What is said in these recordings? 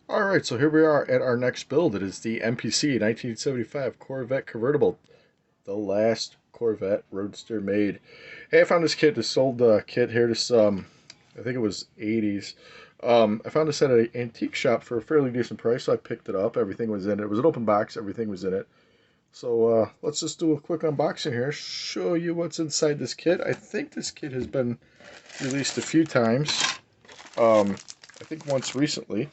Alright, so here we are at our next build. It is the MPC 1975 Corvette Convertible, the last Corvette Roadster made. Hey, I found this old kit here, I think it was 80s. I found this at an antique shop for a fairly decent price, so I picked it up. Everything was in it. It was an open box, everything was in it. So let's just do a quick unboxing here, show you what's inside this kit. I think this kit has been released a few times, I think once recently.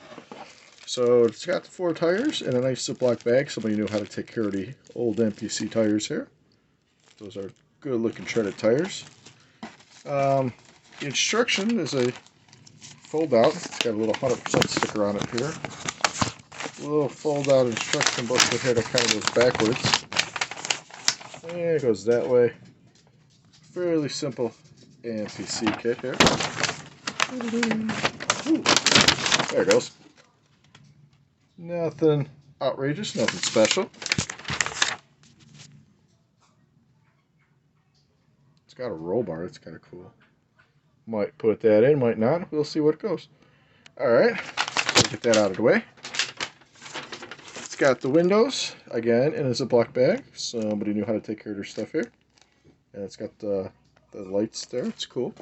So it's got the 4 tires in a nice Ziploc bag. Somebody knew how to take care of the old MPC tires here. Those are good looking treaded tires. The instruction is a fold out. It's got a little 100% sticker on it here. A little fold out instruction booklet here that kind of goes backwards. And it goes that way. Fairly simple MPC kit here. Ooh, there it goes. Nothing outrageous, nothing special. It's got a roll bar, it's kind of cool. Might put that in, might not. We'll see what goes. Alright, so get that out of the way. It's got the windows, again, in a Ziploc bag. Somebody knew how to take care of their stuff here. And it's got the lights there, it's cool.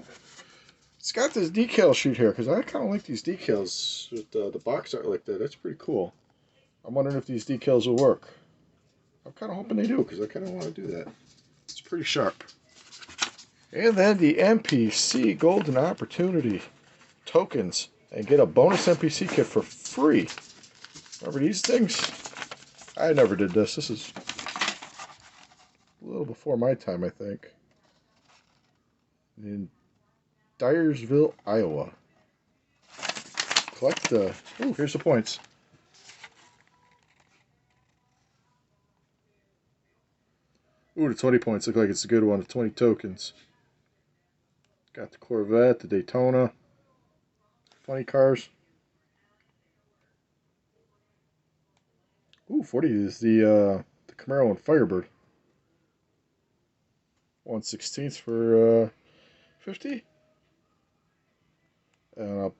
It's got this decal sheet here, because I kind of like these decals with the box art like that. That's pretty cool. I'm wondering if these decals will work. I'm kind of hoping they do, because I kind of want to do that. It's pretty sharp. And then the MPC Golden Opportunity tokens. And get a bonus MPC kit for free. Remember these things? I never did this. This is a little before my time, I think. In Dyersville, Iowa. Collect the... Oh, here's the points. Ooh, the 20 points look like it's a good one. The 20 tokens. Got the Corvette, the Daytona. Funny cars. Ooh, 40 is the Camaro and Firebird. 1/16 for 50. And a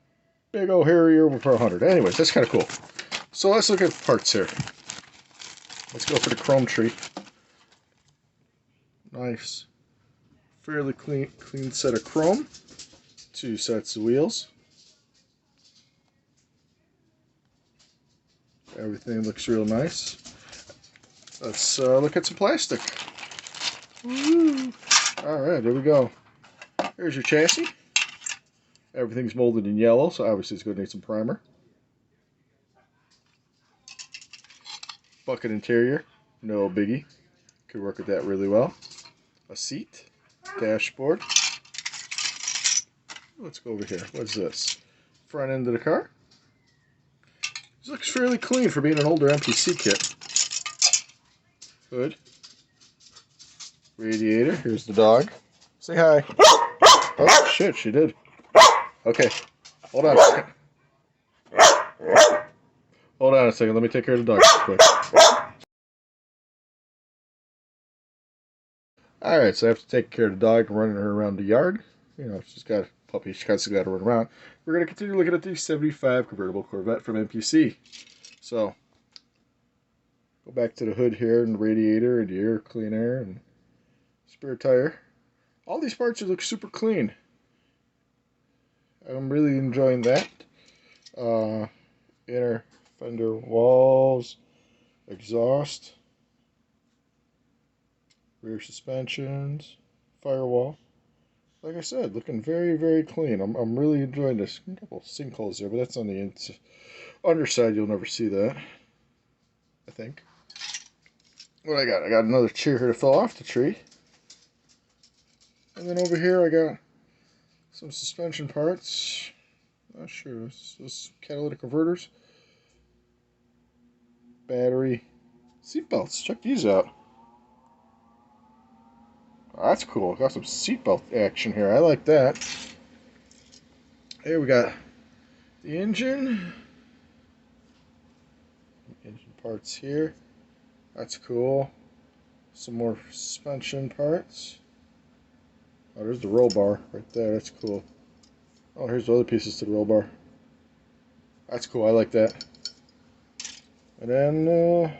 big old Harrier over for 100. Anyways, that's kind of cool. So let's look at parts here. Let's go for the chrome tree. Nice, fairly clean set of chrome. 2 sets of wheels. Everything looks real nice. Let's look at some plastic. Woo! Alright, there we go. Here's your chassis. Everything's molded in yellow, so obviously it's going to need some primer. Bucket interior, no biggie. Could work with that really well. A seat, dashboard. Let's go over here. What's this? Front end of the car. This looks fairly clean for being an older MPC kit. Hood. Radiator. Here's the dog. Say hi. Oh, shit, she did. Okay. Hold on a second. Hold on a second. Let me take care of the dog real quick. Alright, so I have to take care of the dog and running her around the yard. You know, she's got a puppy. She's constantly got to run around. We're going to continue looking at the 75 convertible Corvette from MPC. So, go back to the hood here and the radiator and the air cleaner and spare tire. All these parts look super clean. I'm really enjoying that. Inner fender walls, exhaust, rear suspensions, firewall. Like I said, looking very, very clean. I'm really enjoying this. A couple sinkholes there, but that's on the underside. You'll never see that, I think. What I got? I got another chair here that fell off the tree. And then over here I got some suspension parts. Not sure. This is catalytic converters. Battery. Seatbelts. Check these out. Oh, that's cool. Got some seatbelt action here. I like that. Here we got the engine. Engine parts here. That's cool. Some more suspension parts. Oh, there's the roll bar right there. That's cool. Oh, here's the other pieces to the roll bar. That's cool. I like that. And then,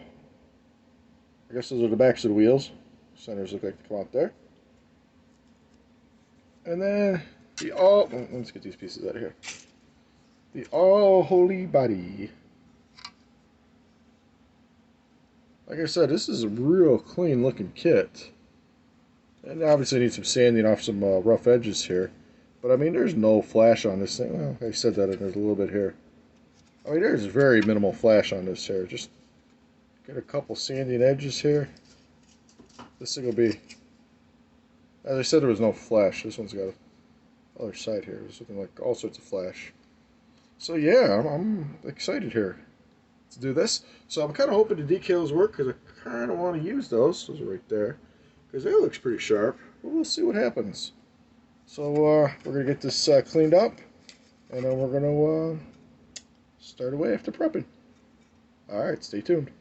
I guess those are the backs of the wheels. Centers look like they come out there. And then the all. Let's get these pieces out of here. The all holy body. Like I said, this is a real clean looking kit. And obviously I need some sanding off some rough edges here. But I mean, there's no flash on this thing. Well, I said that, and there's a little bit here. I mean, there's very minimal flash on this here. Just get a couple sanding edges here. This thing will be, as I said, there was no flash. This one's got a other side here. There's looking like all sorts of flash. So yeah, I'm excited here to do this. So I'm kind of hoping the decals work because I kind of want to use those. Those are right there because that looks pretty sharp. But we'll see what happens. So we're gonna get this cleaned up, and then we're gonna start away after prepping. All right, stay tuned.